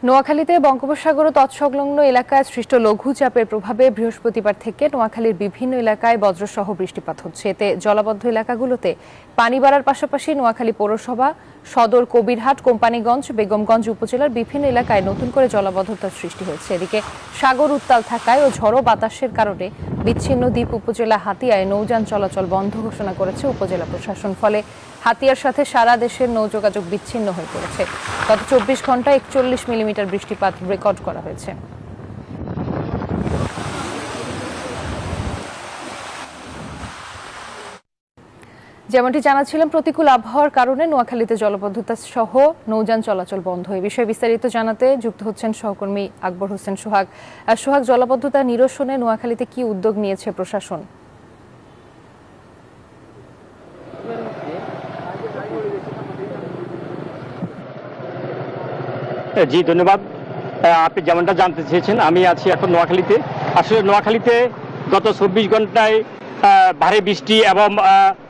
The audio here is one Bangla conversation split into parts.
নোয়াখালীতে বঙ্গোপসাগর ও তৎসংলগ্ন এলাকায় সৃষ্ট লঘুচাপের প্রভাবে বৃহস্পতিবার থেকে নোয়াখালীর বিভিন্ন এলাকায় বজ্রসহ বৃষ্টিপাত হচ্ছে। এতে জলাবদ্ধ এলাকাগুলোতে পানি বাড়ার পাশাপাশি নোয়াখালী পৌরসভা, সদর, কবিরহাট, কোম্পানীগঞ্জ, বেগমগঞ্জ উপজেলার বিভিন্ন এলাকায় নতুন করে জলাবদ্ধতার সৃষ্টি হয়েছে। এদিকে সাগর উত্তাল থাকায় ও ঝড়ো বাতাসের কারণে বিচ্ছিন্ন দ্বীপ উপজেলা হাতিয়ায় নৌযান চলাচল বন্ধ ঘোষণা করেছে উপজেলা প্রশাসন। ফলে হাতিয়ার সাথে সারা দেশের নৌযোগাযোগ বিচ্ছিন্ন হয়ে পড়েছে। গত 24 ঘন্টায় 41 মিলিমিটার বৃষ্টিপাত রেকর্ড করা হয়েছে। যেমনটি জানাচ্ছিলাম, প্রতিকূল আবহাওয়ার কারণে নোয়াখালীতে জলাবদ্ধতা সহ নৌযান চলাচল বন্ধ। এই বিষয়ে বিস্তারিত জানাতে যুক্ত হচ্ছেন সহকর্মী আকবর হোসেন সোহাগ। সোহাগ, জলাবদ্ধতা নিরসনে নোয়াখালীতে কি উদ্যোগ নিয়েছে প্রশাসন? জি ধন্যবাদ। আপনি যেমনটা জানতে চেয়েছেন, আমি আছি এখন নোয়াখালীতে। আসলে নোয়াখালীতে গত 24 ঘন্টায় ভারী বৃষ্টি এবং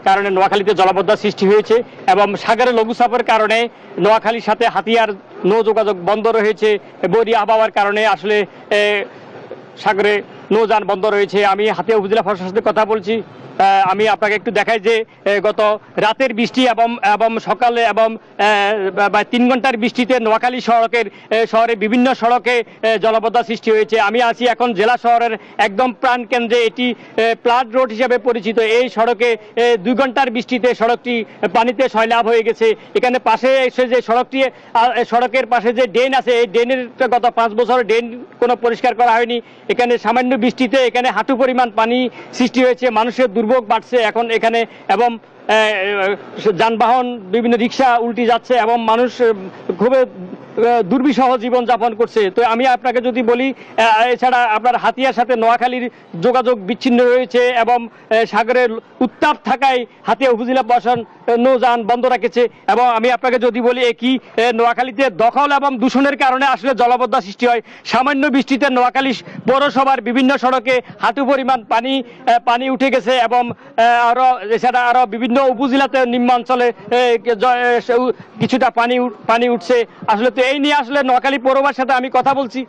কারণে নোয়াখালীতে জলাবদ্ধতা সৃষ্টি হয়েছে এবং সাগরের লঘুচাপের কারণে নোয়াখালীর সাথে হাতিয়ার নৌ যোগাযোগ বন্ধ রয়েছে। বৈরী আবহাওয়ার কারণে আসলে সাগরে নৌযান বন্ধ রয়েছে। আমি হাতিয়া উপজেলা প্রশাসনের সাথে কথা বলছি। আমি আপনাকে একটু দেখাই যে গত রাতের বৃষ্টি এবং সকালে এবং 3 ঘন্টার বৃষ্টিতে নোয়াখালী শহরে বিভিন্ন সড়কে জলাবদ্ধতা সৃষ্টি হয়েছে। আমি আছি এখন জেলা শহরের একদম প্রাণ কেন্দ্রে। এটি প্লাড রোড হিসেবে পরিচিত। এই সড়কে 2 ঘন্টার বৃষ্টিতে সড়কটি পানিতে সয়লাভ হয়ে গেছে। এখানে পাশে এসে যে সড়কের পাশে যে ড্রেন আছে, এই ড্রেনের গত 5 বছর ড্রেন কোনো পরিষ্কার করা হয়নি। এখানে সামান্য বৃষ্টিতে এখানে হাঁটু পরিমাণ পানি সৃষ্টি হয়েছে। মানুষের দুর্ভোগ বাড়ছে এখন এখানে এবং যানবাহন বিভিন্ন রিক্সা উল্টে যাচ্ছে এবং মানুষ খুবই দুর্বিষহ জীবনযাপন করছে। তো আমি আপনাকে যদি বলি, এছাড়া আপনার হাতিয়ার সাথে নোয়াখালীর যোগাযোগ বিচ্ছিন্ন রয়েছে এবং সাগরের উত্তাপ থাকায় হাতিয়া উপজেলা প্রশাসন নৌযান বন্ধ রেখেছে। এবং আমি আপনাকে যদি বলি, একই নোয়াখালীতে দখল এবং দূষণের কারণে আসলে জলাবদ্ধতা সৃষ্টি হয়। সামান্য বৃষ্টিতে নোয়াখালী পৌরসভার বিভিন্ন সড়কে হাঁটু পরিমাণ পানি উঠে গেছে এবং এছাড়া আরো বিভিন্ন উপজেলাতে নিম্নাঞ্চলে কিছুটা পানি উঠছে। আসলে তো এই নিয়ে আসলে নোয়াখালী পৌরসভার সাথে আমি কথা বলছি।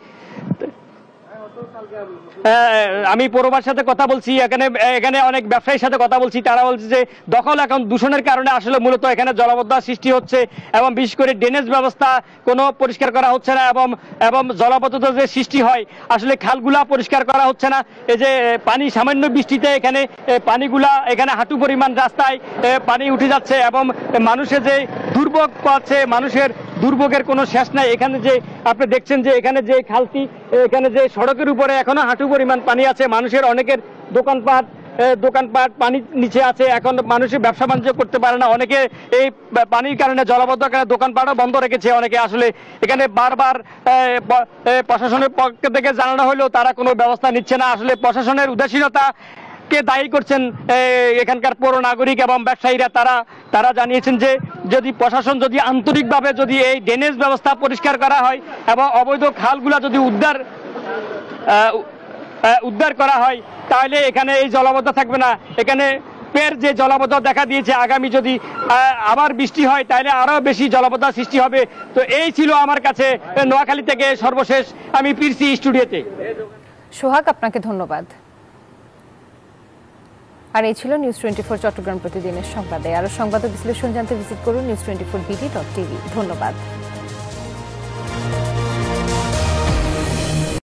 এখানে অনেক ব্যবসায়ীর সাথে কথা বলছি। তারা বলছে যে দখল এখন দূষণের কারণে আসলে মূলত এখানে জলাবদ্ধতা সৃষ্টি হচ্ছে এবং বিশেষ করে ড্রেনেজ ব্যবস্থা কোনো পরিষ্কার করা হচ্ছে না এবং জলাবদ্ধতা যে সৃষ্টি হয় আসলে খালগুলা পরিষ্কার করা হচ্ছে না। এই যে পানি সামান্য বৃষ্টিতে এখানে পানিগুলা এখানে হাঁটু পরিমাণ রাস্তায় পানি উঠে যাচ্ছে এবং মানুষের যে দুর্ভোগ পাচ্ছে, মানুষের দুর্ভোগের কোনো শেষ নাই। এখানে যে আপনি দেখছেন যে এখানে যে খালটি, এখানে যে সড়কের উপরে এখনো হাঁটু পরিমাণ পানি আছে। মানুষের অনেকের দোকানপাট পানির নিচে আছে। এখন মানুষের ব্যবসা বাণিজ্য করতে পারে না। অনেকে এই পানির কারণে জলাবদ্ধ কারণে দোকানপাটও বন্ধ রেখেছে। অনেকে আসলে এখানে বারবার প্রশাসনের পক্ষ থেকে জানানো হলেও তারা কোনো ব্যবস্থা নিচ্ছে না। আসলে প্রশাসনের উদাসীনতা কে দায়ী করছেন এখানকার পৌর নাগরিক এবং ব্যবসায়ীরা। তারা জানিয়েছেন যে যদি প্রশাসন যদি আন্তরিকভাবে যদি এই ড্রেনেজ ব্যবস্থা পরিষ্কার করা হয় এবং অবৈধ খালগুলা যদি উদ্ধার করা হয় তাহলে এখানে এই জলাবদ্ধতা থাকবে না। এখানে যে জলাবদ্ধতা দেখা দিয়েছে, আগামী যদি আবার বৃষ্টি হয় তাহলে আরো বেশি জলাবদ্ধতা সৃষ্টি হবে। তো এই ছিল আমার কাছে নোয়াখালী থেকে সর্বশেষ। আমি ফিরছি স্টুডিওতে। সোহাগ, আপনাকে ধন্যবাদ। আর এই ছিল নিউজ 24 চট্টগ্রাম প্রতিদিনের সংবাদে। আরো সংবাদ বিশ্লেষণ জানতে ভিজিট করুন news24bd.tv। ধন্যবাদ।